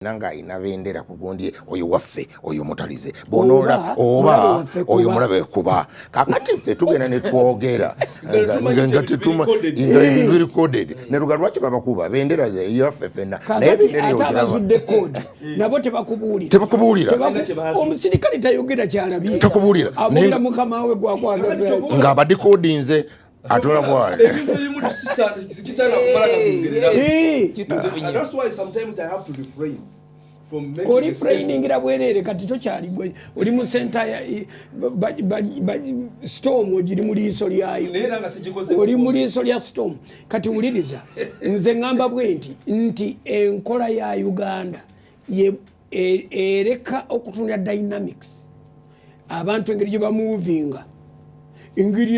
nanga inabendera kugundi oyo waffe oyo mutalize bonola oba oyo mulabe kuba kakati ffe tugenda ne twogera nga tetuma nga recorded ne lugalwachi babakuba bendera ze yaffe fenna naye bendera yo abazudde code nabo tebakubuulira omusirikale tayogera kyalabye takubuulira abulira mukama we gwakwagaza nga abadde codinze atola bwale. That's why sometimes I have to refrain from making a refraining bwerere kati tokyali gwe oli mu center ya storm ogiri mu liiso lyayo oli mu liiso lya storm kati wuliriza nze ngamba bwe nti enkola ya Uganda ereka okutunula dynamics abantu engeri gye bamovinga engeri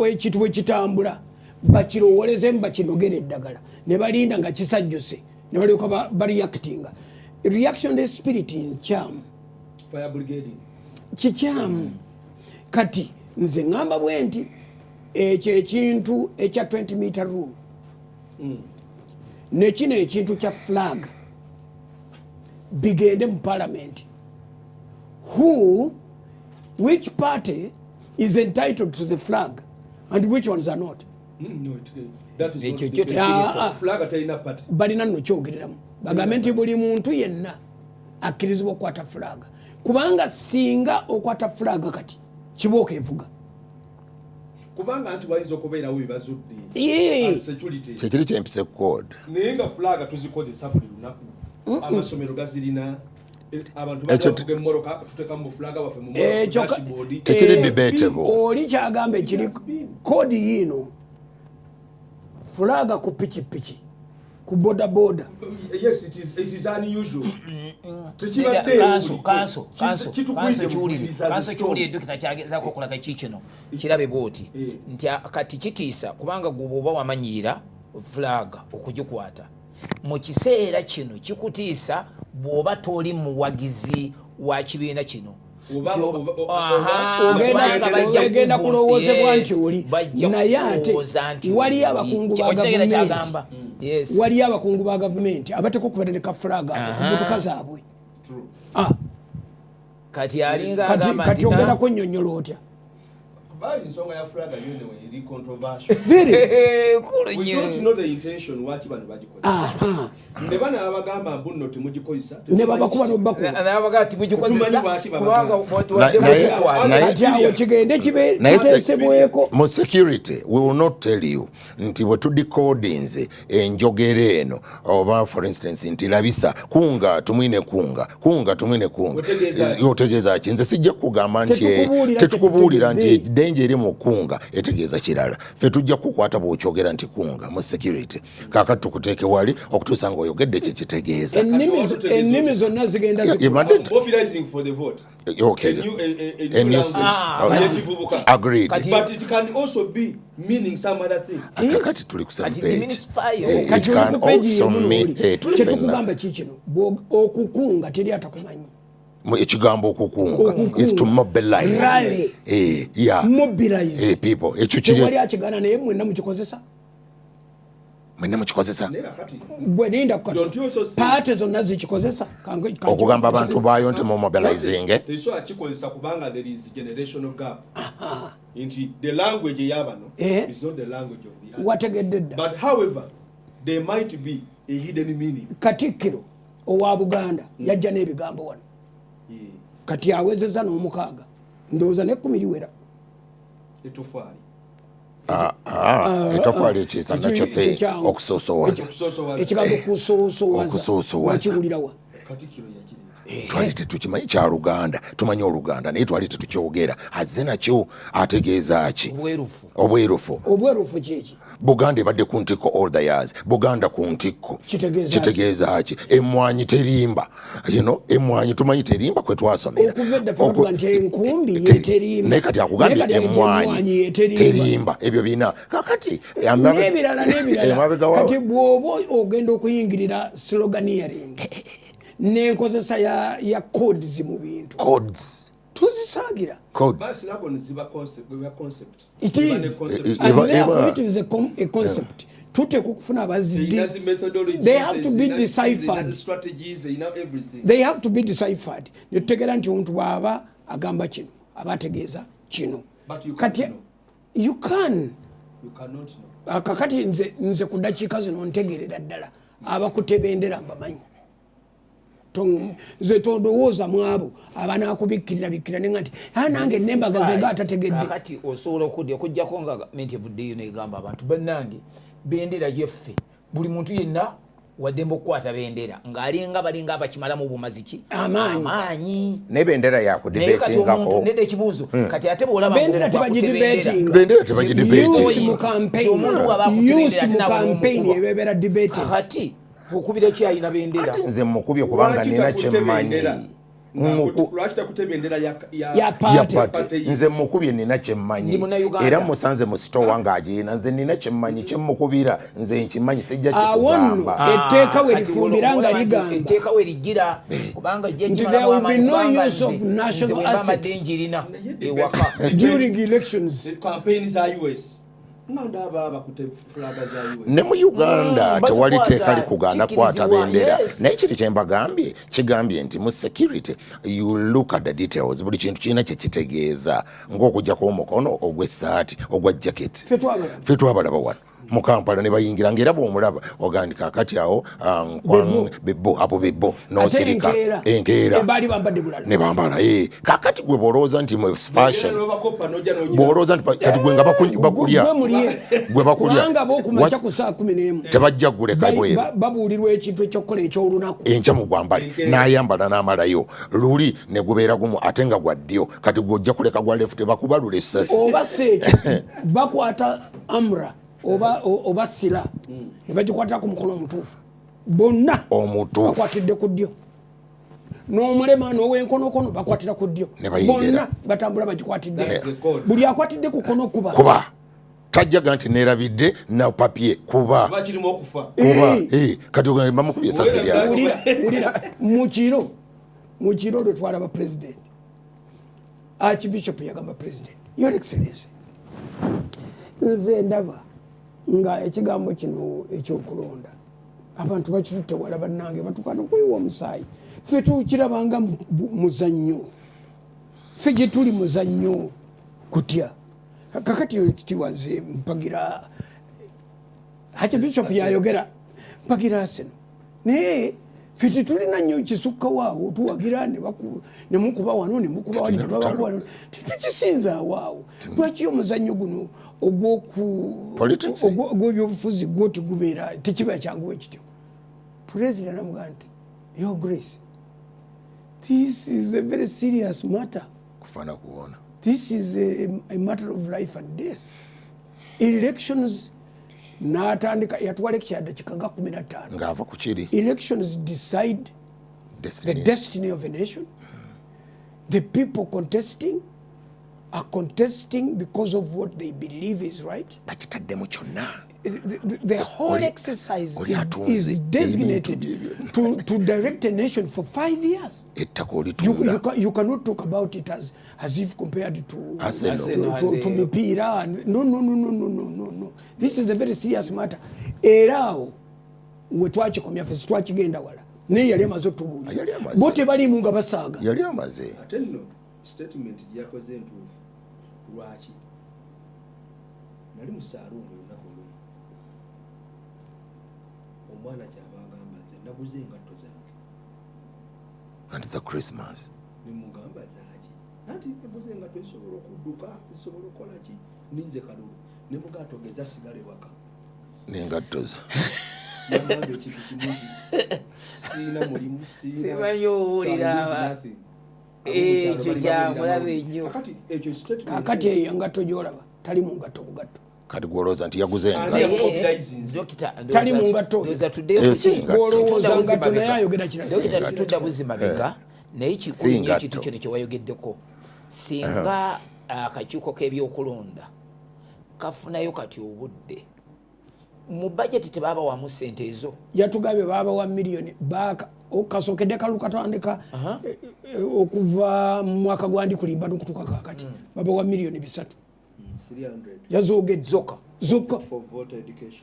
ekintu bwe kitambula bakirowolezemu bakinogera eddagala ne balinda nga kisajjuse ne balyoka bareactinga reaction spirit nkyamu fire brigade kikyamu kati nze ngamba bwe nti ekyo ekintu ekya 20 meter rule nekino ekintu kya flag bigende mu parliament which party is entitled to the flag and which ones are not. No, that is not flag atayina party. Balina nno kyogereramu bagambe nti buli muntu yenna akkirizibwa okukwata flag kubanga singa okwata flag kati kibooka evuga kubanga nti bayinza okubeerawo bibazudde security kyekiri kyempise code naye nga flag tuzikozesa buli lunaku amasomero gazirina abantu bavuga emmoroka tuteka mu flag waffe mu dashboard tekiri debatable oli kyagamba ekiri kodi yino flag ku pichipichi ku boda boda. Yes, it is unusual. Kanso chuli dokita kyageza ko kulaga kikino kirabe boti nti kati kitiisa kubanga guboba wamanyira flag okugikwata mu kiseera kino kikutiisa bwoba toli muwagizi wa kibiina kino ogenda kulowoozebwa nti oli naye ate wali abakungu ba gavumenti wali abakungu ba gavumenti abateka okubeera ne kafulaga emmotoka zaabwe kati alinga agamba kati ogenda kunnyonnyola otya ensonga ya flag yone eri controversial. We don't know the intention waki bano bagikoze. Ne bana abagamba mbuno temugikozesa. Ne babakuba n'obakuba. Na abagati mugikozesa kubanga naye kigende kibe nasebweko. Mu security we will not tell you nti we to decodinze enjogera eno oba for instance nti labisa kunga tumwine kunga yotegeza kinze sijja kugamba nti tetukubuulira nti denje eri mukunga etegeeza kirala fe tujja kukwata bw'okyogera nti kunga mu security kakati tukuteeke wali okutuusa nga oyogedde kye kitegeeza ennimi zonna zigenda mobilizing for the vote. Okay. Agreed. But it can also be meaning some other thing. Kakati tuli kusema page. Kati can also mean chetukugamba kikino okukunga teri atakumanyi. Ekigambo okukunga is to mobilize. Mobilize people. Ekyo kiri. Wali akigana naye mwenna mukikozesa. Mwenna mukikozesa. Gwe linda kati. Party zonna zikikozesa. Okugamba abantu bayo nti mu mobilizing. Teso akikozesa kubanga there is generational gap. Inti the language yabano is not the language of the other. Wategedde. But however there might be a hidden meaning. Katikkiro owa Buganda yajja n'ebigambo wano. Kati awezeza n'omukaaga ndowooza n'ekkumi liwera etofaali ekyesa nakyo fe okusoosowaza ekigambo kusoosowaza kiwulirawa twali tetukimanyi kya Luganda tumanyi Oluganda naye twali tetukyogera azze nakyo ategeeza ki obwerufu kiki Buganda ebadde ku ntikko all the years Buganda ku ntikko kitegeeza ki emmwanyi terimba emmwanyi tumanyi terimba kwe twasomera naye kati akugambye emmwanyi terimba ebyo bina kakati n'ebirala kati bw'oba ogenda okuyingirira sloganeering n'enkozesa ya codes mu bintu tuzisagira basi nako niziba concept it is a concept tute kukufuna abazidde. They have to be deciphered. They have to be deciphered. Netutegera nti omuntu bw'aba agamba kino aba ategeeza kino. Kati you can. You cannot know. Kakati nze ku ddakiika zino ntegeerera ddala abakutebendera mbamanyi. Nze tondowooza mu abo abanaakubikkirira ne nga nti nange nembaga ze gaatategedde. Kakati osobola okujjako nga gavumenti evuddeyo negamba abantu bannange bendera yeffe buli muntu yenna wadde mbukwata bendera ng'alinga balinga abakimalamu bumaziki amaanyi nebendera yakudibetingako nede ekibuuzo kati ate bwolaba bendera tebagidibetinga omuntu mu campaign ebeera debating kati okubira kyayina bendera nze mukubye kubanga nina kyemmanyi lwaki takute bendera ya party nze mukubye nina kyemmanyi era musanze mu store ng'agiina nze nina kyemmanyi kyemmukubira nze nkimanyi sijja kikugamba etteeka we lifumbira nga ligamba etteeka we ligira kubanga there will be no use of national assets ewaka during elections. campaign za US ne mu Uganda tewali teeka likugaana kukwata bendera naye kiri kyembagambye kigambye nti mu security you look at the details buli kintu kirina kyekitegeeza ng'okuggyako omukono ogw'essaati ogwa jacket ffe twabalaba wano mu Kampala ne bayingira ng'era bw'omulaba ogandika akati awo bebbo abo bebbo n'osirika enkeera ne bambala kakati gwe bw'olowooza nti mu fashion bw'olowooza nti kati gwe nga bakulya gwe bakulya tebajja guleka bweru babuulirwa ekintu ekyokukola eky'olunaku enkya mu gwambale n'ayambala n'amalayo luli ne gubeera gumu ate nga gwa ddyo kati gw'ojja kuleka gwa lefu tebakubalula essasi oba seeki bakwata amra oba sira ne bagikwatira ku mukono omutuufu bonna bakwatidde ku ddyo n'omulema n'ow'enkonokono bakwatira ku ddyo bonna batambula bagikwatidde buli akwatidde ku kono kuba tajjaga nti neerabidde na papye kuba kati ogambe bamukubye essasi lyawulira mu kiro lwe twalaba pulezidenti archbishop yagamba pulezidenti your excellency nze ndaba nga ekigambo kino ekyokulonda abantu bakitutte wala bannange batukana okuyiwa omusaayi ffe tukirabanga muzannyo ffe gye tuli muzannyo kutya kakati kitiwaze mpagira archbishop yayogera mpagira aseno naye ffe tetulina nnyo kisukka waawo tuwagira ne mukuba wano ne mukuba wano ne babakuba wano tetukisinza awaawo lwaki omuzannyo guno ogw'ebyobufuzi gwo tegubeera tekiba kyangu ekityo pulezidenti amugamba nti your grace this is a very serious matter kufaana kuwona this is a matter of life and death elections n'atandika yatwala ekyadda kikaga 15 ng'ava ku kiri elections decide the destiny of a nation. The people contesting are contesting because of what they believe is right. The whole exercise is designated to direct a nation for 5 years. You cannot talk about it as if compared to Mipira. No. This is a very serious matter. Erao wetwache komya fesi twachigenda wala. Ne yali amaze tubuuli. Bote bali munga basaga. Yali amaze. Ate nno statement yakoze entuufu. Lwaki? Nali mu saalongo olunaku lumu. Omwana kyabagamba nze naguze engatto zange. And it's a Christmas. Nimugamba zaaki. Nati naguze engatto esobola okudduka, esobola okukola ki? Ninze kalulu. Nimugato geza sigale waka. N'engatto zo. Namagamba ekintu kimuzi. Siina mulimu, siina. Simanyi owulira ekyo kyamulaba ennyo. Kakati eyo engatto gy'olaba tali mu ngatto bugatto. Kati gwolowooza nti yaguze tali mu ngatto. Gwolowooza ngatto naye ayogera kirala. Tudda buzima bega naye kikulu nnyo ekintu kino kye wayogeddeko. Singa akakiiko k'ebyokulonda kafunayo kati obudde mu budget tebabawamu ssente ezo. Yatugambye babawa miliyoni kasookedde kalukatandika okuva mu mwaka gwandi kulimba n'okutuuka kakati babawa miliyoni 300 300 yazoogedde zokka zuka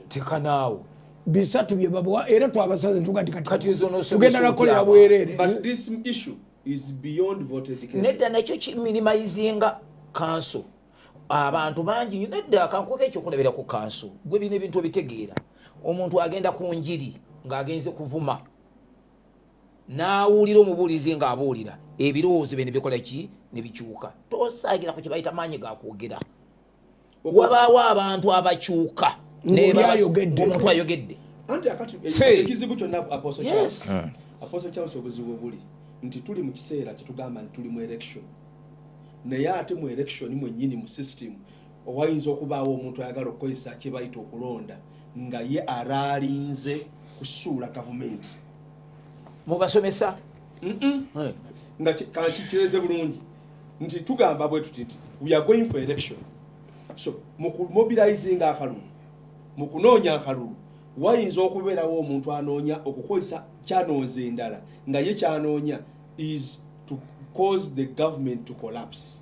tekanaawo bisatu bye babawa era twabasaze tugenda nakolera bwerere. Nedda nakyo kiminimizinga kanso abantu bangi nedda kankoke ekyokulabira ku kanso gwe bino ebintu obitegeera omuntu agenda ku njiri ng'agenze kuvuma n'awulira omubuulizi ng'abuulira ebirowoozo bye ne bikola ki ne bikyuka tosaagira ku kye bayita maanyi ga kwogera wabaawo abantu abakyuka omuntu ayogedde anti akati ekizibu kyonna Apostle Charles obuzibu buli nti tuli mu kiseera kitugamba nti tuli mu election naye ate mu election mwennyini mu system owayinza okubaawo omuntu ayagala okukozesa kye bayita okulonda nga ye araalinze kusuula gavumenti mubasomesa nga kakikireze bulungi nti tugamba bwe tuti we are going for election so mobilizing akalulu mu kunoonya akalulu wayinza okubeerawo omuntu anoonya okukozesa kyanooza endala nga ye kyanoonya is to cause the government to collapse,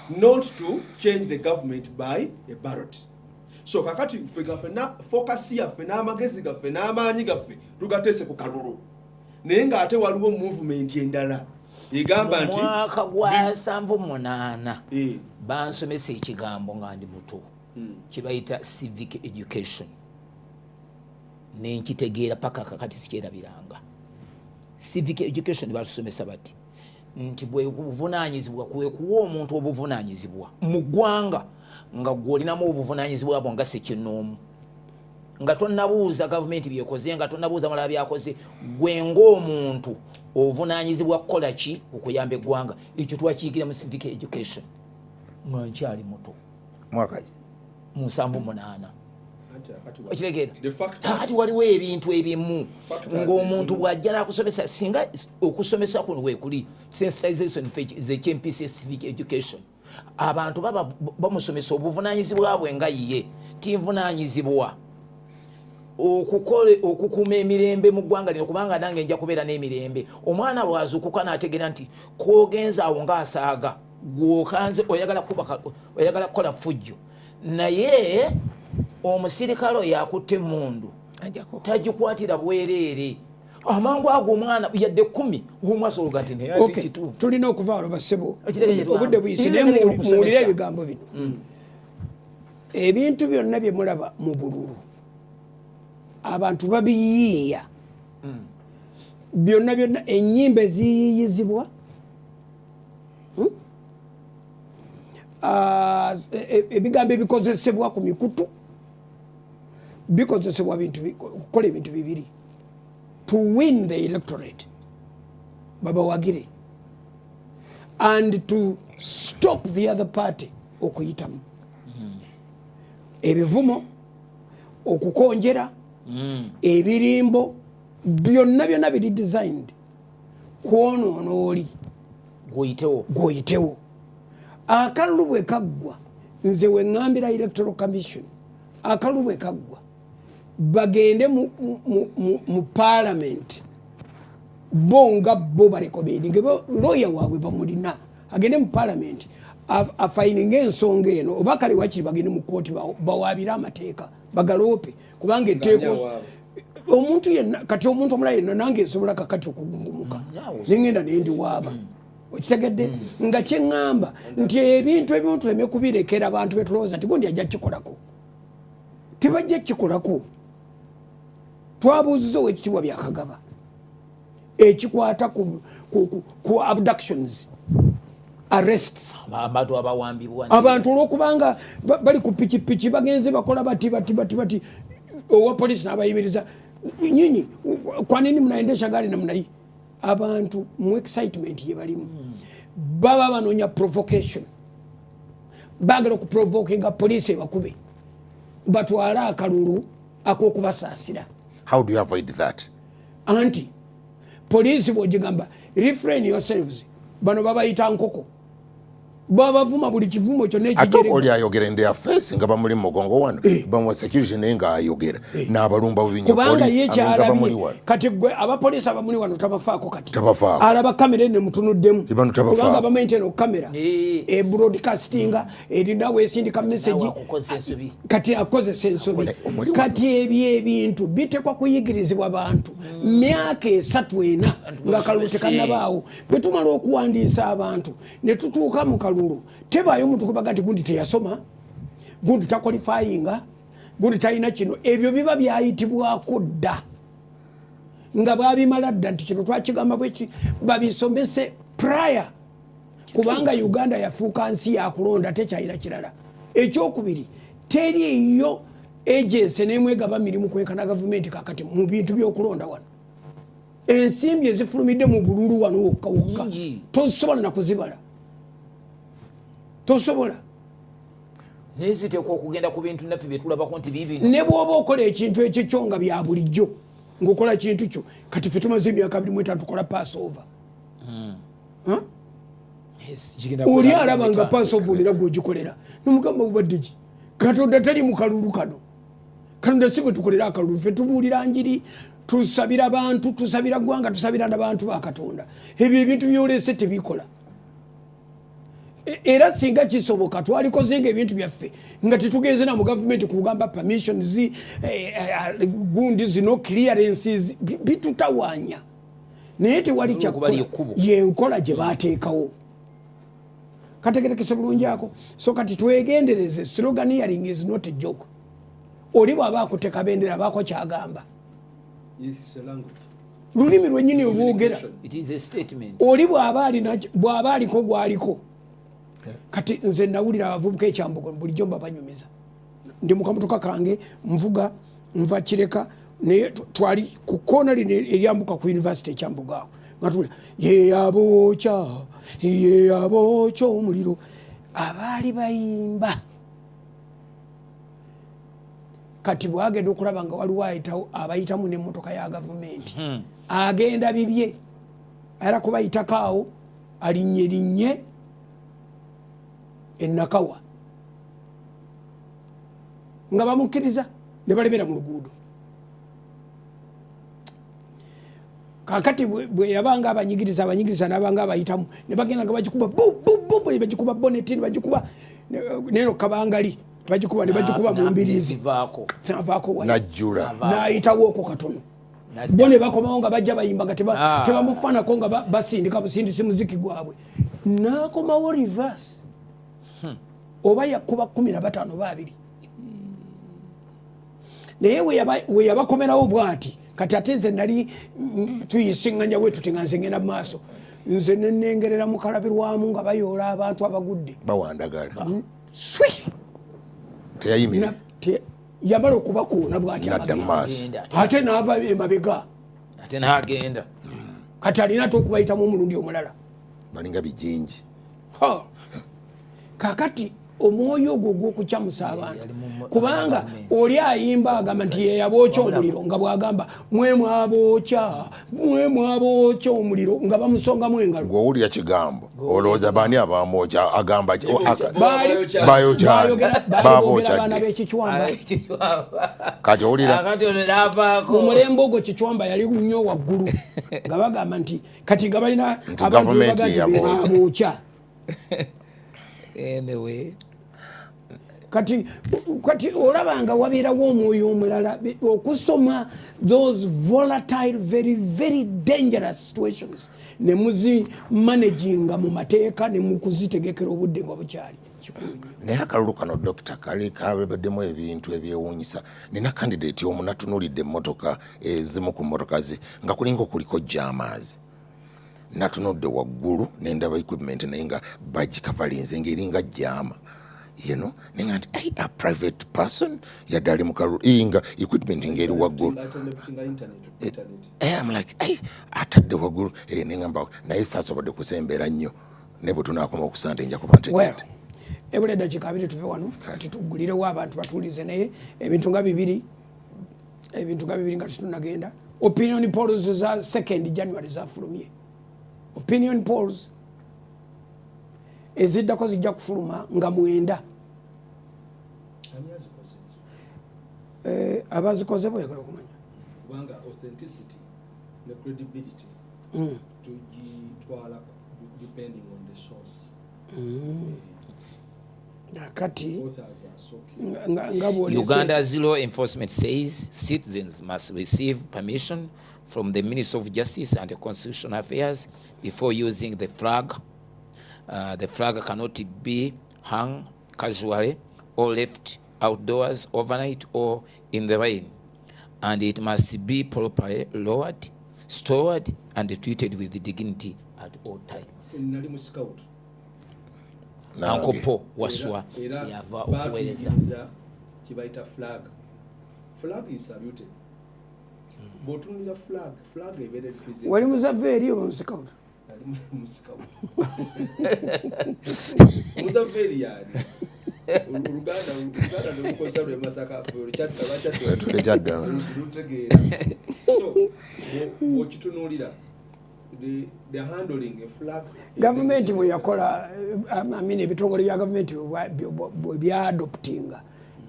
not to change the government by a ballot. So kakati fena focus yaffe n'amagezi gaffe n'amaanyi gaffe tugateese ku kalulu naye ng'ate waliwo movement endala egamba nti mwaka gwa 78 bansomesa ekigambo nga ndi muto kibayita civic education nenkitegeera paka kakati sikyerabiranga. Civic education batusomesa bati nti bwe buvunaanyizibwa kwe kuwa omuntu obuvunaanyizibwa mu ggwanga nga gwolinamu obuvunaanyizibwa bwo nga sekinoomu nga tonnabuuza gavumenti byekoze nga tonnabuuza malala byakoze gwe ng'omuntu obuvunaanyizibwa kukola ki okuyamba eggwanga. Ekyo twakiyigira mu civic education nga nkyali muto mwaka mu 78 okitegeera ati waliwo ebintu ebimu ng'omuntu bw'ajja n'akusomesa singa okusomesa kuno weekuli sensitization zekyempisa civic education abantu baba bamusomesa obuvunaanyizibwa bwe nga ye tinvunaanyizibwa okukuuma emirembe mu ggwanga lino kubanga nange nja kubeera n'emirembe. Omwana bw'azuukuka n'ategeera nti kwogenza awo ng'asaaga gwokanze oyagala kukola fujjo naye omusirikale oyo akutte emmundu tagikwatira bwereere amangu ago omwana yadde 10 omwasolga nti kituufu. Tulina okuvaalo bassebo obudde buyise naye muwulire ebigambo bino ebintu byonna bye mulaba mu bululu abantu babiyiiya byonna ennyimba eziyiiyizibwa ebigambo ebikozesebwa ku mikutu bikozesebwa kukola ebintu bibiri to win the electorate babawagire and to stop the other party okuyitamu ebivumo okukonjera ebirimbo byonna biri designed kwonoona oli gwoyitewo. Akalulu bwe kaggwa nze we ŋŋambira electoral commission akalulu bwe kaggwa bagende mu parliament bonga bo barekomendinge lawyer waabwe bamulina agende mu parliament afayininga ensonga eno oba kale wakiri bagende mu kooti bawaabire amateeka bagaloope kubanga etteeka omuntu yenna kati omuntu omulala yenna nange nsobola kakati okugungumuka nengenda nendiwaaba okitegedde nga kyeŋŋamba nti ebintu ebimu tuleme kubirekera abantu betulowooza nti gundi ajja kikolako tebajja kikolako. Twabuuziza owekitiibwa byakagaba ekikwata ku abductions arrests abantu olwokubanga bali ku pikipiki bagenze bakola bati owa polisi n'abayimiriza nyinyi kwanini mnaendesha gari namna hii abantu mu excitement ye balimu baba banoonya provocation bagala okuprovokinga polisi bakube batwala akalulu ak'okubasaasira. How do you avoid that? Anti polisi bw'ogigamba refrain yourselves bano babayita nkoko babavuma buli kivumo kyonna ekigereka oli ayogera in their face nga bamuli mu mugongo wano bamuwa security naye nga ayogera n'abalumba kubanga ye kyalabye kati gwe abapoliisi abamuli wano tabafaako kati alaba kamera ene mutunuddemu kubanga bamaintain kamera broadcastinga erina wesindika message kati akozesa ensobi kati ebyo ebintu bitekwa kuyigirizibwa bantu myaka 3 ena nga kalulu tekannabaawo bwe tumala okuwandiisa abantu ne tutuuka mu kalulu tebaayo muntu kubaga nti gundi teyasoma gundi takwalifayinga gundi talina kino ebyo biba byayitibwako dda nga babimala dda nti kino twakigamba bweki babisomese prior kubanga Uganda yafuuka nsi yakulonda tekyalina kirala. Ekyokubiri teriyo agency nemwegaba mirimu kwenkana gavumenti kakati mu bintu by'okulonda wano. Ensimbi ezifulumidde mu bululu wano wokka tosobola na kuzibala. Tosobola. Neziteekwa okugenda ku bintu naffe bye tulabako nti bibino. Ne bw'oba okola ekintu ekyo nga bya bulijjo ng'okola kintu kyo kati ffe tumaze emyaka 23 tukola Passover. Oli alaba nga Passover olina gw'ogikolera nomugamba bubadde ki Katonda tali mu kalulu kano. Katonda si bwe tukolera akalulu ffe tubuulira njiri tusabira abantu tusabira ggwanga tusabira n'abantu ba Katonda. Ebyo ebintu by'oleese tebikola. Era singa kisoboka twalikozenga ebintu byaffe nga tetugenze na mu government kugamba permissions gundi zino clearances bitutawanya naye tewali kyakukola yenkola gye baateekawo kategerekese bulungi ako so kati twegendereze sloganeering is not a joke oli bw'aba akuteka bendera baako kyagamba lulimi lwennyini olwogera oli bw'aba aliko gwaliko kati nze nawulira abavubuka ekyambogo bulijjo mbabanyumiza ndi mu kamotoka kange nvuga nva Kireka naye twali ku koona lino eryambuka ku university ekyambogo awo ngatulira ye abokya omuliro abaali bayimba kati bwagenda okulaba nga waliwo abayitamu n'emmotoka ya gavumenti agenda bibye era kubayitako awo alinnye Nakawa nga bamukkiriza ne balebera mu luguudo kakati bwe yabanga abanyigiriza n'abanga abayitamu ne bagenda nga bagikuba bagikuba boneti ne bagikuba neno kabangali bagikuba ne bagikuba mu mbirizi navaako najjula n'ayitawo okwo katono bo ne bakomawo nga bajja bayimba nga tebamufaanako nga basindika busindisi muziki gwabwe n'akomawo reverse oba yakuba 15 babiri naye we yabakomerawo bwati kati ate nze nali tuyisiŋŋanya bwe tuti nga nze ngenda mu maaso nze nenengerera mu kalabirwamu nga bayoola abantu abagudde bawandagala teyayimira yamala okubakoona bwati ate naava emabega ate nagenda kati alina ate okubayitamu omulundi omulala balinga bijinji kakati omwoyo ogwo gw'okukyamusa abantu kubanga oli ayimba agamba nti yeyabookya omuliro nga bw'agamba mwe mwabookya omuliro nga bamusongamu engalo gw'owulira kigambo olowooza baani abamwokya agamba babookyabaana b'ekicywamba kati owulira mu mulembe ogwo Kicywamba yali nnyo waggulu nga bagamba nti kati nga balina abantu babookya anyway kati olabanga wabeerawo omwoyo omulala okusoma those volatile very very dangerous situations ne muzimanaginga mu mateeka ne mukuzitegekera obudde nga bukyali kikulu nnyo naye akalulu kano Dr. kali kabeddemu ebintu ebyewuunyisa nina candidate omu natunulidde emmotoka ezimu ku mmotoka ze nga kulinga okuliko gy'amaazi natunudde waggulu nendaba equipment naye nga bagikavalinze ng'eringa gyama nenga nti a private person yadde ali mu kalulu nga equipment ng'eri waggulu I'm like atadde waggulu nengamba naye saasobodde kusembeera nnyo ne bwe tunaakoma okusanda enja kuba ntegedde ebula eddakiika 2 tuve wano kati tuggulirewo abantu batuulize naye ebintu nga bibiri nga tetunagenda opinion polls za 2nd January zafulumye opinion polls eziddako zijja kufuluma nga 9 abazikoze boyagala okumanya kubanga authenticity ne credibility tugitwala depending on the source. Kati Uganda's law enforcement says citizens must receive permission from the Ministry of Justice and Constitutional Affairs before using the flag. The flag cannot be hung casually or left outdoors overnight or in the rain, and it must be properly lowered, stored, and treated with dignity at all times. Nali mu scout. Uncle Paul Waswa yava okuweereza kibayita flag. Flag is saluted. Botunira flag ebeera represent. wali muzave eri oba musikaut muzaveri yali Uganda n'omukosa lwe Masaka lutegeera. So bw'okitunuulira the handling a flag. Gavumenti bwe yakola ebitongole bya gavumenti bwe byaadoptinga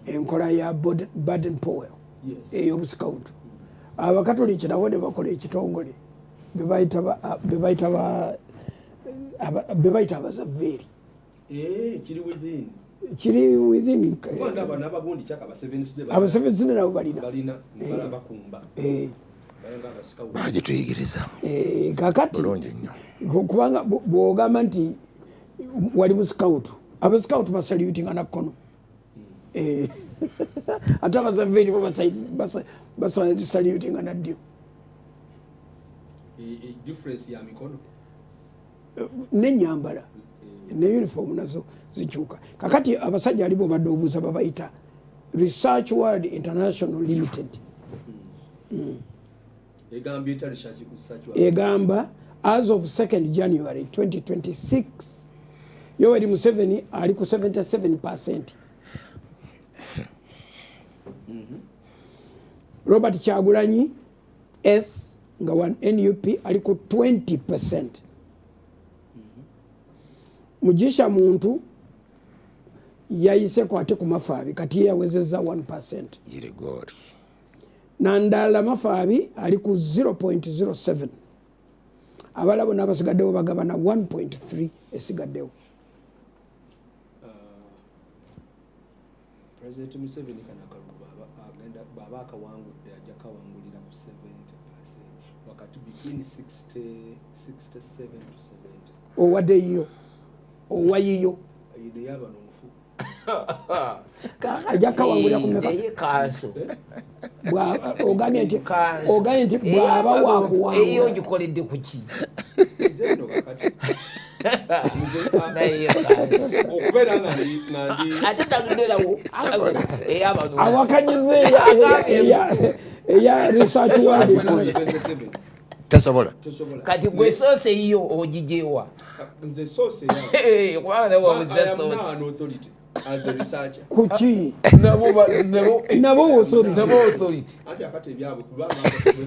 enkola ya Baden Powell ey'obusikautu, abakatoliki nabo ne bakola ekitongole be bayita abazaveeri. Kiri within abasevensi nabo balina bagituyigiriza kakati bulungi nnyo kubanga bw'ogamba nti wali mu sikautu, abasikautu basalutinga na kkono ate abazaveeri bo basalutinga na ddyo n'ennyambala ne uniform nazo zikyuka. Kakati abasajja alibo badde obuuza babayita Research World International Limited egamba as of 2nd January 2026 Yoweri Museveni ali ku 77%. Robert Kyagulanyi S nga NUP ali ku 20%. Mugisha Muntu yayise kwate ku Mafaabi kati yawezeza 1%. Irigori. Nandala Mafaabi ali ku 0.07. Abalabo n'abasigaddewo bagabana 1.3 esigaddewo. President Museveni kana kaluba agenda baba akawangudde ajja kawangulira ku 70% wakati between 60 67 to 70. Owadeyo owayiyo ayide yaba nomufu ajja kawangulira ku meka kaso ogambye nti bwaba wakuwangula eyo gikoledde kuki zeno kakati okubeera nandi ate taluderawo awakanyize eya research world tasobola kati gwe soose iyo ogijewa nze soose kubanga nawe wabuza soose as a researcher kuki nabo authority ati akati ebyabwe kubanga bwe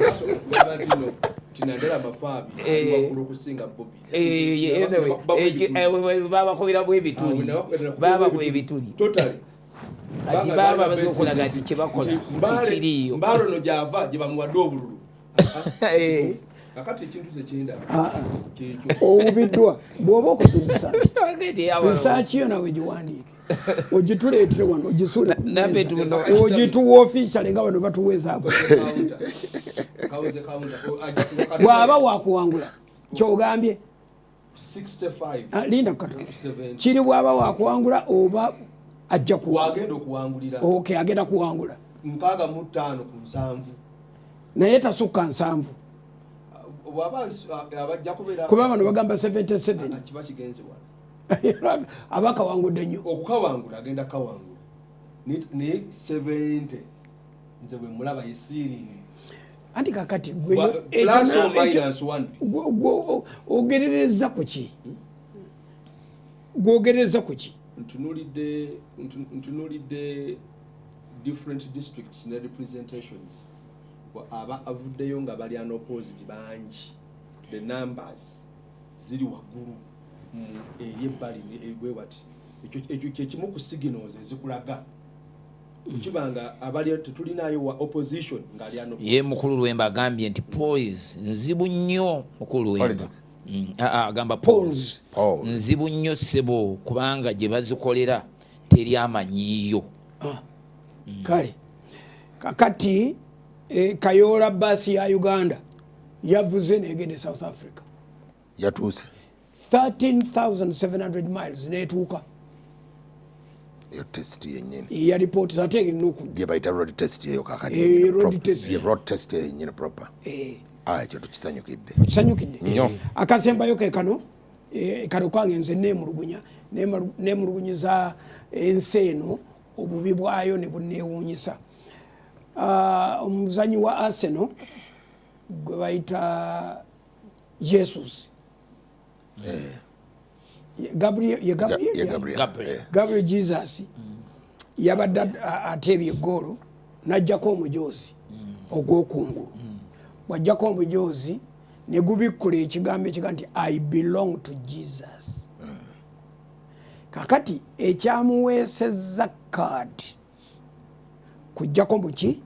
batino tinandera Mafaabi bakulu okusinga Bobby babakubira bwebituli babakubira ebituli totally kati baba bazokulaga ati kyebakola kiriyo mbalo no java gye bamuwadde obululu akati ekintu kyenda obubiddwa bw'oba okusuzisa research yo nawe giwandiike ogituleetere wano ogisule ogituwa official nga bano batuweezaako bw'aba wakuwangula kyogambye 65 linda katono kiri bw'aba wakuwangula oba ajja kuwangulira agenda kuwangula 65 ku 7 naye tasukka 7 kuba bano bagamba 77 kiba kigenze wano abakawangudde nnyo okukawangula agenda kawangula ne 70 nze bwe mulaba yesiiringi anti kakati ogerereza kuki gwogerereza kuki ntunulidde different districts ne representations avuddeyo nga bali unopposed bangi the numbers ziri waggulu eri ebbali bwe bati ekyo kyekimu ku signals ezikulaga kibanga abali tetulinayo wa opposition ngali ano ye mukulu Lwemba agambye nti polls nzibu nnyo mukulu Lwemba agamba polls nzibu nnyo sebo kubanga gye bazikolera teri amanyiyo kale kakati Kayola basi ya Uganda yavuze negende South Africa yatuuse 13,700 miles netuuka yo test yennyini ya report zatege nuku gye bayita road test eyo kakati road test yennyini proper ekyo tukisanyukidde nnyo akasembayo ke kano kano kwange nze nemulugunyiza ensi eno obubi bwayo ne bunneewuunyisa omuzanyi wa Arsenal gwe bayita Jesus Gabriel Jesus yabadde ateebye egoolo n'ajjako omujoozi ogw'okungulu bw'ajjako omujoozi ne gubikkula ekigambo ekiga nti I belong to Jesus. Kakati ekyamuweesezza kaadi kujjako muki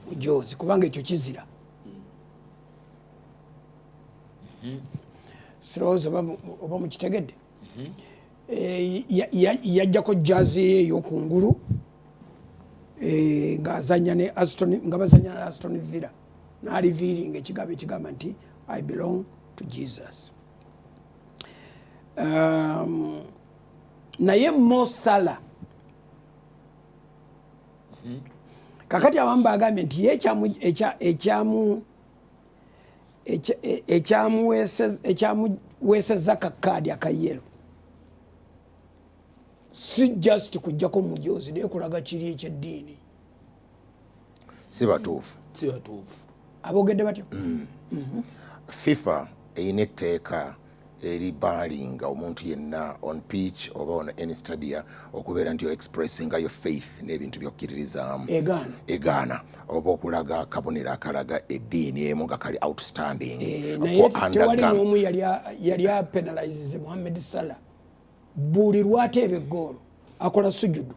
mujoozi kubanga ekyo kizira sirowooza oba mukitegedde yajjako jazz ey'okungulu nga bazanya ne Aston Villa n'aliviiringa ekigambo ekigamba nti I belong to Jesus. Naye Mo Salah kakati abamu bagambye nti ye ekyamuweesezza kakaadi akayero si just kujjako mujoozi naye kulaga kiri ekyeddiini si batuufu aboogedde batyo. FIFA eyina etteeka eri baalinga omuntu yenna on pitch oba on any stadia okubeera nti expressinga your faith n'ebintu by'okkiririzaamu egaana oba okulaga akabonero akalaga eddiini emu nga kali outstanding naye tewali n'omu yali apenalize Mohamed Salah buli lwateeba eggoolo akola sujudu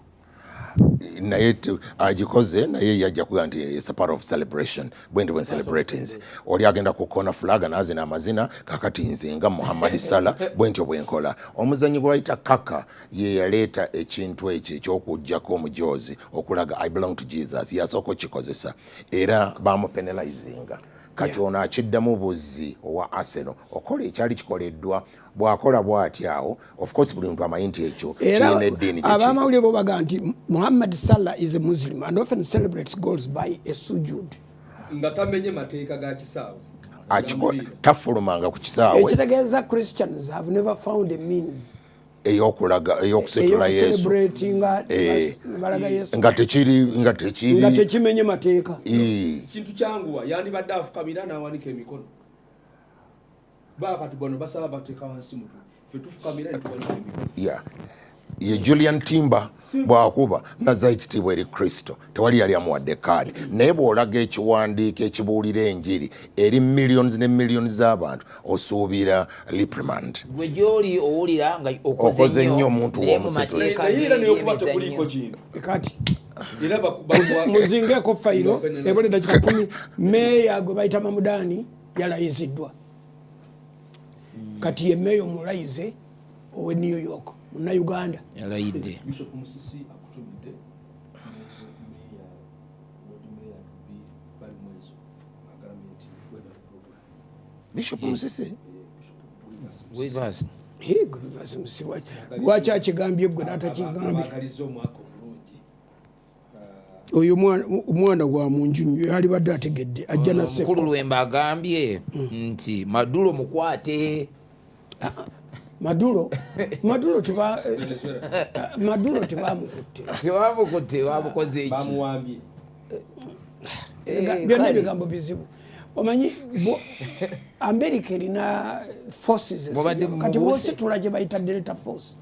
naye agikoze naye yajja kuga nti it's a part of celebration bwendi bwen celebrating oli agenda kukona flaga nazina amazina kakati nze nga Muhammad Salah bwentyo bwenkola omuzanyi gwe bayita kaka ye yaleeta ekintu ekyo ekyokujjako omujoozi okulaga I belong to Jesus yasooka kikozesa era bamupenalizinga kati ono akiddamu buzzi owa Arsenal okola ekyali kikoleddwa bwakola bwatyawo of course buli muntu amanyi nti ekyo kirina eddiini abamawulire bo baga nti Muhammad Salah is a Muslim and often celebrates goals by a sujud nga tamenye mateeka ga kisaawe tafulumanga ku kisaawe ekitegeeza Christians have never found a means eyokulaga eyokusetula Yesu nga tekimenye mateeka kintu kyanguwa yandibadde afukamira n'awanika emikono bakati bono basaba bateeka wansi mutwe ffe tufukamira ne tuwanika emikono ye Julian Timber bwakuba nazza ekitiibwa eri Kristo tewali yali amuwadde kaadi naye bw'olaga ekiwandiiko ekibuulira enjiri eri millions ne millions z'abantu osuubira reprimand gwe gy'oli owulira nga okoze nnyo omuntu w'omusitule era neyokuba tekuliiko kintu kati muzingeeko fayiro ebole dakika 10 meeya gwe bayita Mamudani yalayiziddwa kati ye meeya omulayize owe New York na Uganda yalayidde Bishop Musisi akutumidde meya bali mwezo agambye nti kwenda program Bishop Musisi Gulivasi Musisi lwaki akigambye gwe n'atakigambye oyo omwana wa munju nnyo yali badde ategedde ajja nasekko mukulu Lwemba agambye nti Maduro mukwate Maduro tebamukutte bamukoze eki bamuwambye byonna ebigambo bizibu omanyi America erina forces kati bwositula gye bayita Delta Force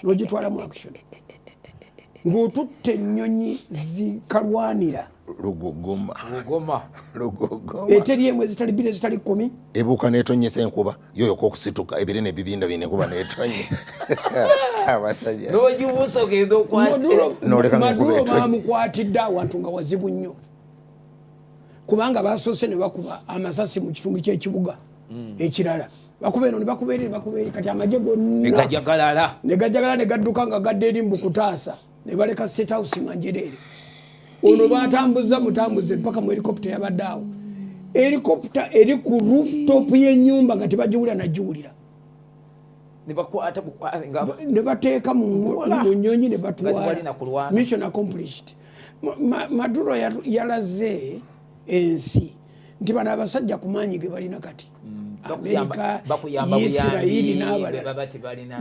n'ogitwala mu action ng'otutte ennyonyi zikalwanira lugogoma eteri emwe zitali 2 zitali 10 ebuuka netonyesa enkuba yoyoka okusituka ebire nebibinda bine enkuba netonye abasajja nogibuusa ogenda Maduro bamukwatidde awantu nga wazibu nnyo kubanga basoose ne bakuba amasasi mu kitundu ky'ekibuga ekirala bakuba eno ne bakuba eri kati amagye gonna negajagala ne gadduka nga gadde eri mbukutaasa ne baleka State House nga njereere ono batambuza mutambuze mpaka mu helicopter yabadde awo helicopter eri ku rooftop y'ennyumba nga tebagiwulira nagiwulira ne bateeka mu nnyonyi ne batwala mission accomplished. Maduro yalaze ensi nti bano abasajja ku maanyi ge balina kati Amerika, Isirayiri n'abalala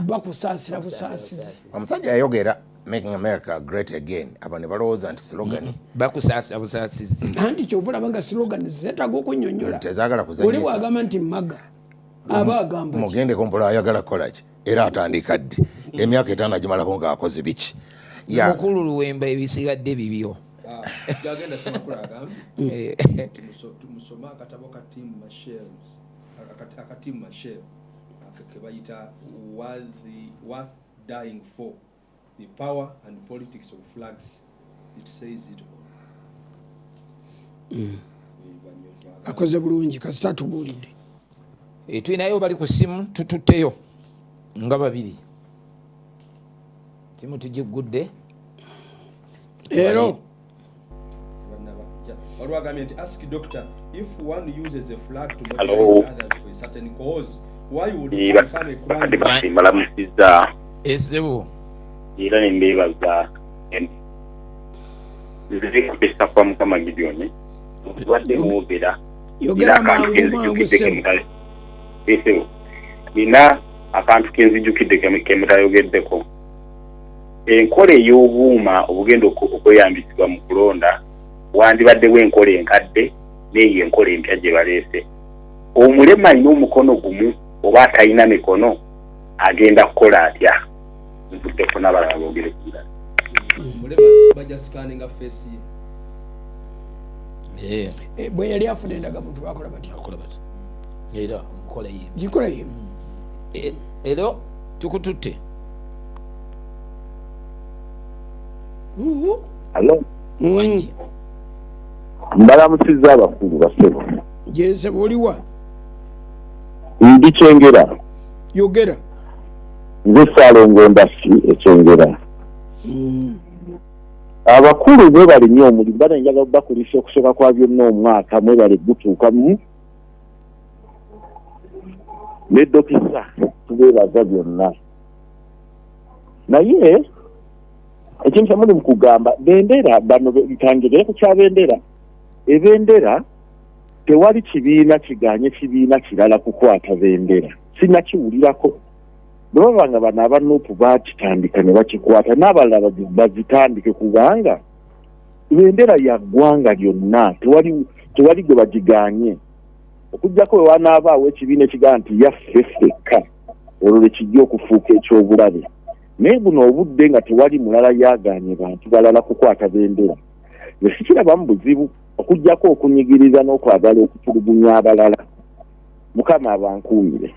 bakusaasira busaasizi. Omusajja yayogera making America great again aba ne balowooza nti slogan bakusaasira busaasizi anti kyovulaba nga slogan zeetaaga okunnyonnyola tezaagala kuzanyisa oli bwagamba nti maga aba agamba mugende kumpola ayagala kukola ki era atandika ddi emyaka 5 agimalako ng'akoze biki mukulu Luwemba ebisigadde bibyo jagenda sema kula agambi tumusoma akatabo ka Tim Machel akatim Machel kebayita worth dying for the power and politics of flags. It says it all. Akoze bulungi kasita tubuulidde tulinayo bali ku simu tututteyo nga babiri simu tugigudde ero ask doctor if one uses a flag to motivate others for a certain cause why would it become a crime? Malamusiza esebo era nembebaza nzikupesa kwa Mukama Gideon wadde mubeera yogera mangu sebo nina akantu kenzijukidde kemutayogeddeko enkola ey'obuuma obugenda okweyambisibwa mu kulonda wandibaddewo enkola enkadde neyo enkola empya gye baleese. Omulema alina omukono gumu oba atalina mikono agenda kukola atya? Nvuddeko n'abalala boogere ku ndala. Omulema bajja scanninga face ye. Bwe yali afuna endagamuntu bakola batya era nkola ye gikola ye ero tukututte Hello. Mbalamusiza abakulu basebo. Jese boliwa. Ndi Kyengera. Yogera. Nze Salongo Ndasi Kyengera. Abakulu bwe bali nnyo omulimu bana njaga bakulisa okusoka kwa byonna omwaka mwe bali gutuuka mu ne dokisa tubeebaza byonna naye ekintu kyamuli mu kugamba bendera bano bitangire ku kya bendera ebendera tewali kibiina kiganye kibiina kirala kukwata bendera sinakiwulirako bwabanga bano abanupu bakitandika ne bakikwata n'abalala bazitandike kubanga bendera ya ggwanga lyonna tewali gwe bagiganye okujjako wanaabaawo ekibiina ekigaa nti yaffe ffekka olwo lwekijja okufuuka ekyobulabe naye buno obudde nga tewali mulala yaganye bantu balala kukwata bendera sikirabamu buzibu okujjako okunyigiriza n'okwagala okutulugunya abalala. Mukama abankuumire.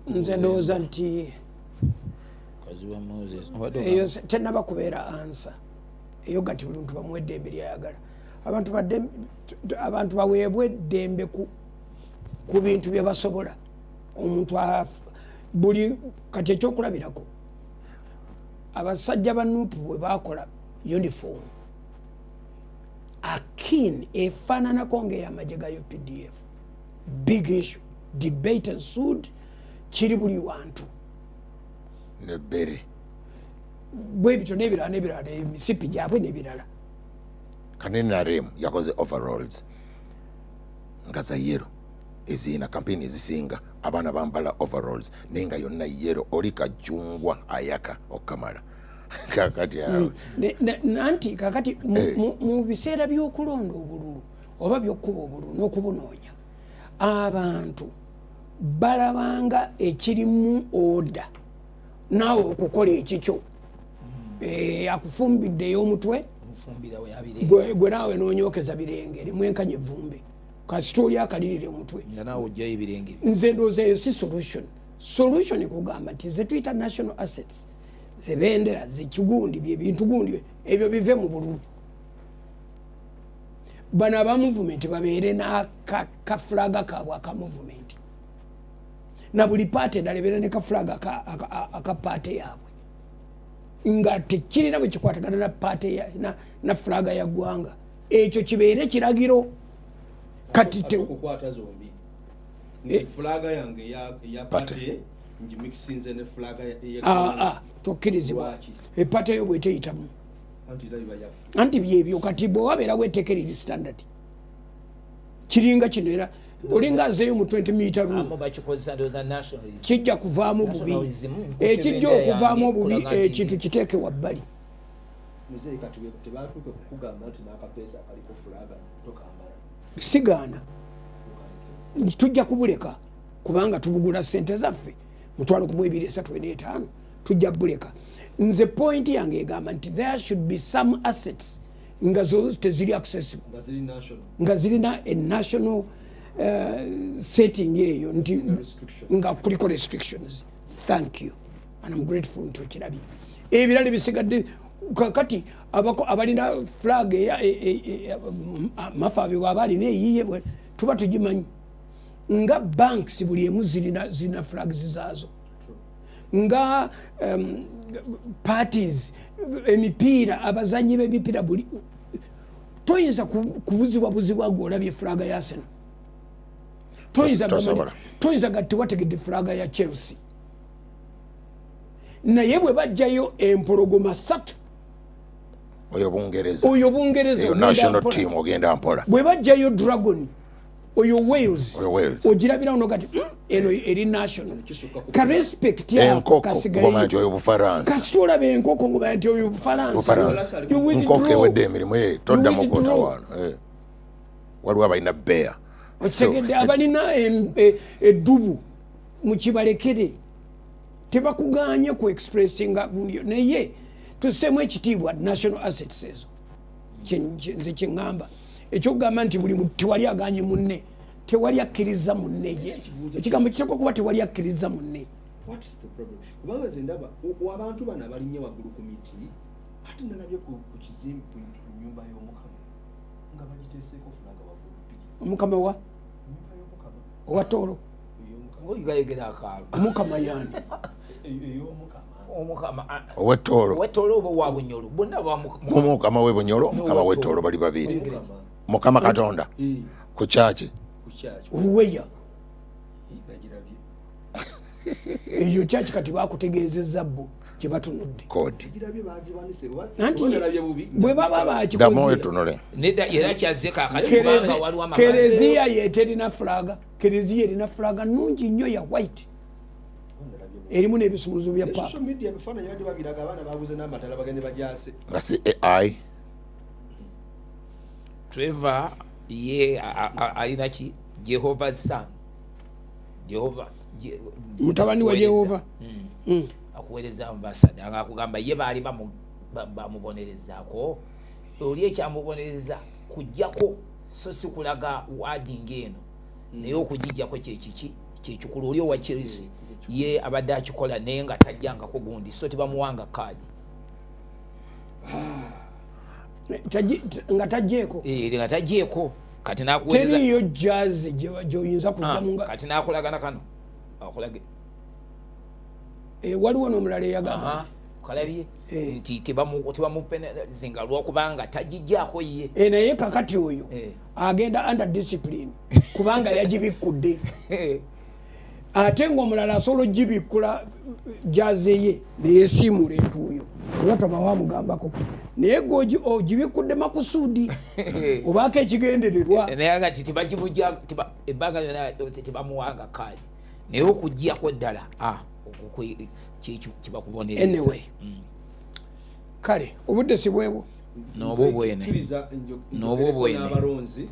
Nze ndowooza nti eyo tennaba kubeera ansa eyo gati buli muntu bamuwa eddembe lyayagala abantu baweebwa eddembe ku bintu bye basobola omuntu buli kati ekyokulabirako abasajja ba nuupu bwe bakola uniform akin efaananako ng'eyamagye ga UPDF big issue debate ensued kiri buli wantu nebere bwe bityo n'ebirala emisipi gyabwe n'ebirala kanene rem yakoze overalls nga za yero ezina kampeni ezisinga abaana bambala overalls nenga yonna yero oli kajungwa ayaka okamala kakati nanti kakati mu biseera by'okulonda obululu oba by'okkuba obululu n'okubunoonya abantu balabanga ekiri mu oda naawe okukola ekikyo akufumbidde ey'omutwe gwe naawe noonyokeza birenge rimwenkanye evvumbe kasita oli akalirire omutwe nze ndowooza eyo si solution kugamba nti ze tuyita national assets zebendera zekigundi byebintu gundi ebyo bive mu bululu bano aba movement babeere nakafulaga kaabwe aka movement na buli paati endala ebeera ne kafulaga aka paati yaabwe nga tekirina bwe kikwatagana na paati na fulaga ya ggwanga ekyo kibeere kiragiro kati okukwata zombi fulaga yange ya paati ngimixinze ne fulaga tokkirizibwa epaati eyo bweteyitamu anti byebyo kati bwe wabeerawo etteekereri standard kiringa kino era olinga azeeyo mu 20 meter rule kijja kuvaamu bubi ekijja okuvaamu obubi ekintu kiteeke wabbali sigaana tujja kubuleka kubanga tubugula sente zaffe mutwalo ku 2,345 tujja buleka nze point yange egamba nti there should be some assets nga zo teziri accessible nga zirina a national setting eyo nti nga kuliko restrictions. Thank you and I'm grateful nti okirabye ebirala bisigadde kakati abalina flag mafabi wabali neyiye tuba tugimanyi nga banks buli emu zirina flags zaazo nga parties emipiira abazanyi b'emipiira buli toyinza kubuzibwa ng'olabye flaga ya Arsenal toyinza gati wategedde flaga ya Chelsea naye bwe bajjayo empologoma 3 oyo bungereza national team ogenda mpola bwe bajjayo dragon oyo Wales ogirabira ono gati eno eri national ka respect yako kasigala oyo Bufaransa kasita olaba enkoko ngoba nti oyo Bufaransa nkoko ewedde emirimu todda mu kutawaana waliwo abalina bear otegedde abalina eddubu mu kibalekere tebakuganye ku expressinga naye tussemu ekitiibwa national assets ezo nze kyeŋŋamba ekyokugamba nti buli tewali aganye munne tewali akkiriza munne ekigambo kiteekwa kuba tewali akkiriza munne kubanga nze ndaba abantu bano abalinnye waggulu ku miti ate nalabye ku kizimbe ku nnyumba y'omukama nga bagiteeseeko fulaga waggulu omukama wa owa Tooro omukama yani owetoolo oba wa Bunyolo bonna omukama we Bunyolo omukama we Tooro bali babiri mukama Katonda ku kyaki uweya eyo kyaki kati bakutegeezezza bo gye batunudde bwe baba bakikoze era kyazze kakati kubanga waliwo kereziya yeterina fulaga kereziya erina fulaga nungi nnyo ya white erimu n'ebisumuluzo bya papa nga si AI Trevor ye alina ki Jehovah's son mutabani wa Jehova akuweereza ambasada nga akugamba ye baali bamubonerezaako oli ekyamubonereza kujjako so si kulaga warding eno naye okugijjako kyekikulu oli owa Chelsea ye abadde akikola naye nga tajjangako gundi so tebamuwanga kaadi nga tajjeeko kati nakuweereza teriyo jazz gy'oyinza kujjamu nga kati nakulagana kano akulage waliwo n'omulala eyagamba kalabye nti tebamupenalizinga lwokubanga tagijjaako ye naye kakati oyo agenda under discipline kubanga yagibikkudde ate ng'omulala asobola ogibikkula jaze ye neyesiimula entuuyo oba tabawamugambako naye ogibikkudde makusudi obaako ekigendererwa naye agati tibagibujja ebbanga lyona tebamuwanga kaali naye okuggyako ddala kibakubonereza anyway kale obudde si bwebwo nooba obwene abalonzi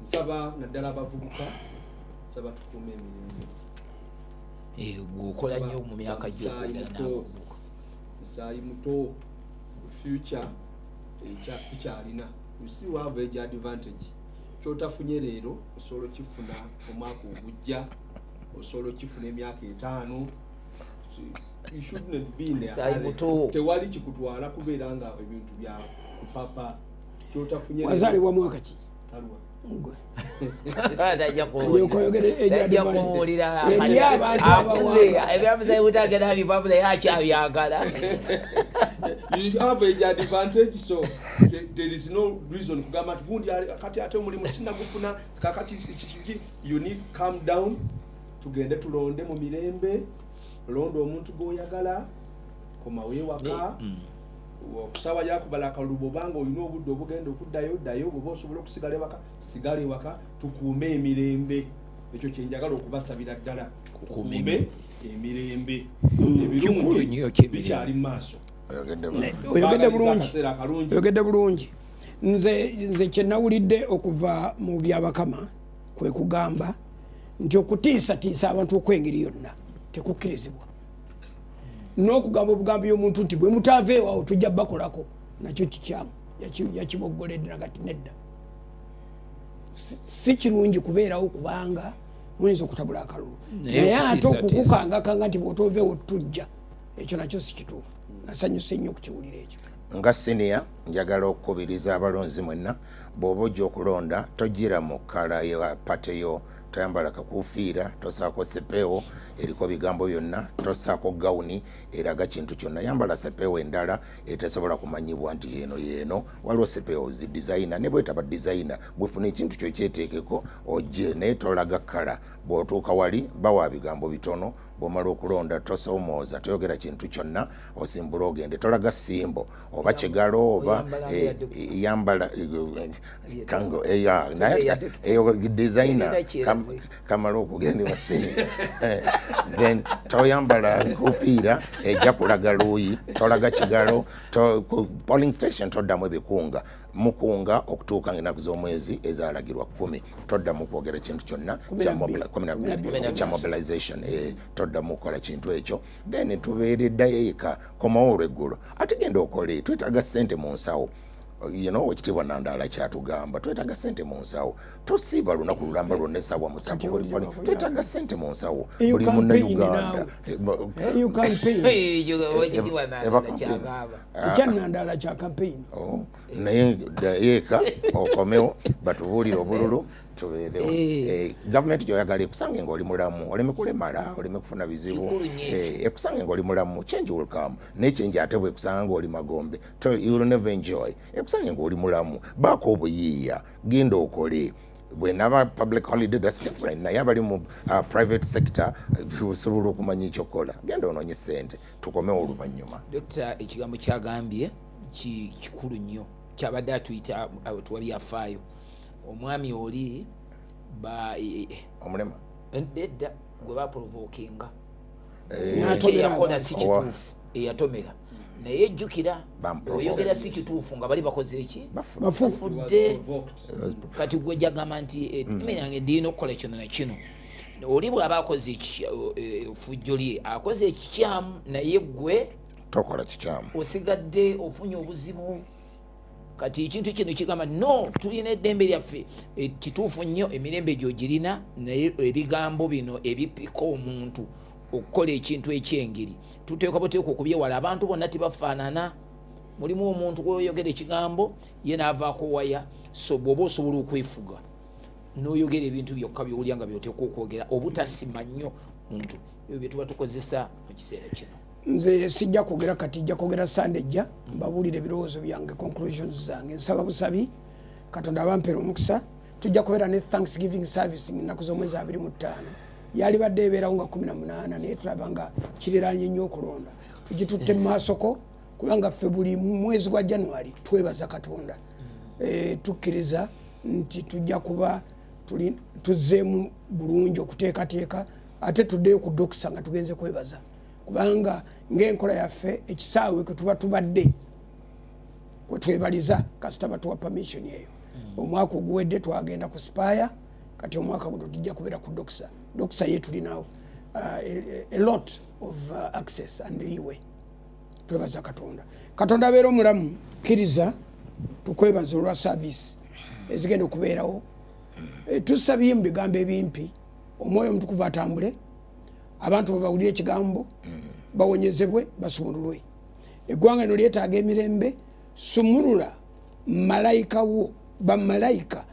nsaba naddala abavubuka nsaba tukuuma emirembe gwokola nnyo mu myaka gyokwogera n'abavubuka musaayi muto future tukyalina you see we have age advantage kyotafunye leero osobola kifuna omwaka ogujja osobola okifuna emyaka 5 you shouldn't be in there tewali kikutwala kubeera nga ebintu bya kupapa kyotafunye wazalibwa mwaka ki ngwe you have age advantage, so there is no reason kugamba gundi kati ate mulimu sina gufuna kakati you need calm down tugende tulonde mu mirembe londo omuntu goyagala koma wewaka okusaba yakubala akalubo banga olina obudde obugenda okuddayo bwoba osobola okusigala ewaka sigala ewaka tukuume emirembe ekyo kyenjagala okubasabira ddala kukuume emirembe ebirungi bikyali mu maaso oyogedde bulungi nze kyenawulidde okuva mu byabakama kwe kugamba nti okutiisatiisa abantu okwengeri yonna tekukkirizibwa n'okugamba obugambi y'omuntu nti bwe mutaava ewaawo tujja bakolako nakyo kikyamu yakiboggoledde nagati nedda si kirungi kubeerawo kubanga muyinza okutabula akalulu naye ate okukukangakanga nti bw'otooveewo tujja ekyo nakyo si kituufu nasanyuse nnyo okukiwulira ekyo nga senior njagala okukubiriza abalonzi mwenna bw'oba ojja okulonda togira mu kkala ya pateyo toyambala kakufiira tosaako sepeewo eriko bigambo byonna tosaako gawuni eraga kintu kyonna yambala sepeewo endala etesobola kumanyibwa nti yeeno waliwo sepeewo zi designer ne bwetaba designer bwefuna ekintu kyo kyeteekeko ojje naye tolaga kkala bw'otuuka wali bawa bigambo bitono bw'omala okulonda tosoomooza toyogera kintu kyonna osimbula ogende tolaga simbo oba kigalo oba yambala kango eyo designer kamala okugenda wasini then toyambala nkufiira ejja kulaga luuyi tolaga kigalo polling station toddamu ebikunga mukunga okutuuka ennaku z'omwezi ezalagirwa 10 toddamu kwogera kintu kyonna kya mobilization toddamu kukola kintu ekyo then tubeereddayo eka komawo olweggulo ate genda okole twetaaga ssente mu nsawo ekitiibwa Nandala kyatugamba twetaaga ssente mu nsawo tosiiba lunaku lulamba lwonna essaawa musanvu twetaaga ssente mu nsawo buli munnauganda ekyanandala kya campaign naye eka okomewo batubuulire obululu tubeerewo gavumenti gyoyagala ekusange ngaoli mulamu oleme kulemala oleme kufuna bizibu ekusange ngaoli mulamu change will come naye change ate bwekusanga ngaoli magombe you will never enjoy ekusange ngaoli mulamu baako obuyiiya genda okole bwenaba public holiday that's different naye abali mu private sector osobola okumanya ekyokola genda onoonye ssente tukomewo oluvannyuma Dr. ekigambo kyagambye kikulu nnyo kyabadde atuyita tuwabyafaayo omwami oli omulema edda gwe baprovokinga yakola si kituufu eyatomera naye ejjukira oyogera si kituufu nga bali bakoze eki bafudde kati gwe jagamba nti yange ndina okukola kino nakino oli bw'aba akoze effujjo lye akoze ekikyamu naye gwe tokola kikyamu osigadde ofunye obuzibu kati ekintu kino kigamba no tulina eddembe lyaffe kituufu nnyo emirembe gyogirina naye ebigambo bino ebipika omuntu okukola ekintu ekyengeri tuteeka buteeka okubyewala abantu bonna tebafaanana mulimu omuntu gwoyogera ekigambo ye naavaako waya so bw'oba osobola okwefuga n'oyogera ebintu byokka byowulya nga byoteeka okwogera obutasima nnyo muntu ebyo bye tuba tukozesa mu kiseera kino nze sijja kwogera kati jja kwogera sandejja mbabuulira ebirowoozo byange conclusions zange nsaba busabi katonda abampeera omukisa tujja kubeera ne thanksgiving service ennaku z'omwezi 25 yali badde ebeerawo nga 18 naye tulaba nga kiriranye nnyo okulonda tugitutte mu maasoko kubanga ffe buli mwezi gwa January twebaza katonda tukkiriza nti tujja kuba tuzzeemu bulungi okuteekateeka ate tuddeyo ku dokisa nga tugenze kwebaza kubanga ng'enkola yaffe ekisaawe kwe tuba tubadde kwe twebaliza kasita batuwa permission eyo omwaka oguwedde twagenda ku Spire kati omwaka guno tujja kubeera ku dokisa ye tulinawo a lot of access and leeway twebaza katonda abeera omulamu kkiriza tukwebaza olwa service ezigenda okubeerawo. Tusabye mu bigambo ebimpi omwoyo omutukuvu atambule, abantu babawulire ekigambo bawonyezebwe basumululwe. Eggwanga lino lyetaaga emirembe. Sumulula malayika wo, bamalayika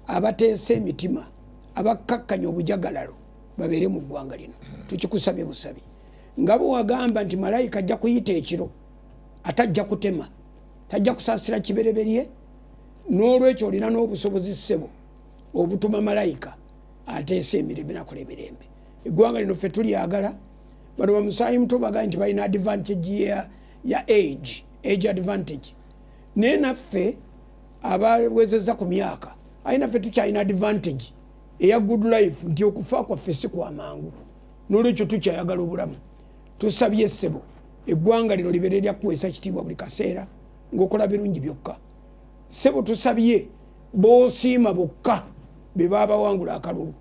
abateesa emitima abakkakkanya obujagalalo babeere mu ggwanga lino. Tukikusabye busabi nga bwewagamba nti malayika ajja kuyita ekiro, atajja kutema, tajja kusaasira kibereberye. N'olwekyo olina n'obusobozi ssebo obutuma malayika ateesa emirembe nakola emirembe. Eggwanga lino ffe tulyagala. Bano bamusaayi muto bagaye nti balina advantage ya age advantage. Naye naffe abawezezza ku myaka aye naffe tukyalina advantage eya good life, nti okufa kwaffe si kwamangu. N'olwekyo tukyayagala obulamu. Tusabye ssebo eggwanga lino libeere lya kuweesa kitiibwa buli kaseera ng'okola birungi byokka. Ssebo tusabye b'osiima bokka be baabawangula akalulu,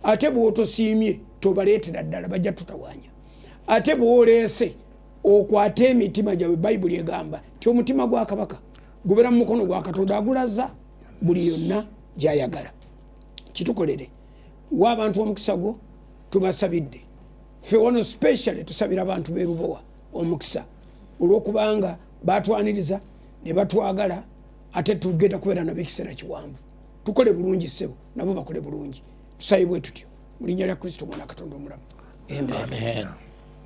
ate bw'otosiimye tobaleetera ddala bajja tutawaanya. Ate bw'oleese okwate emitima gyabwe. Bayibuli egamba nti omutima gwa kabaka gubeera mu mukono gwa Katonda agulaza buli yonna gy'ayagala. Kitukolere wa abantu omukisa gwo tubasabidde. Ffe wano specially tusabira abantu b'e Lubowa omukisa olw'okubanga batwaniriza ne batwagala, ate tugenda kubeera nabo ekiseera kiwanvu. Tukole bulungi ssebo, nabo bakole bulungi. Tusabibwe tutyo mu linnya lya Kristo mwana Katonda omulamu. Amen.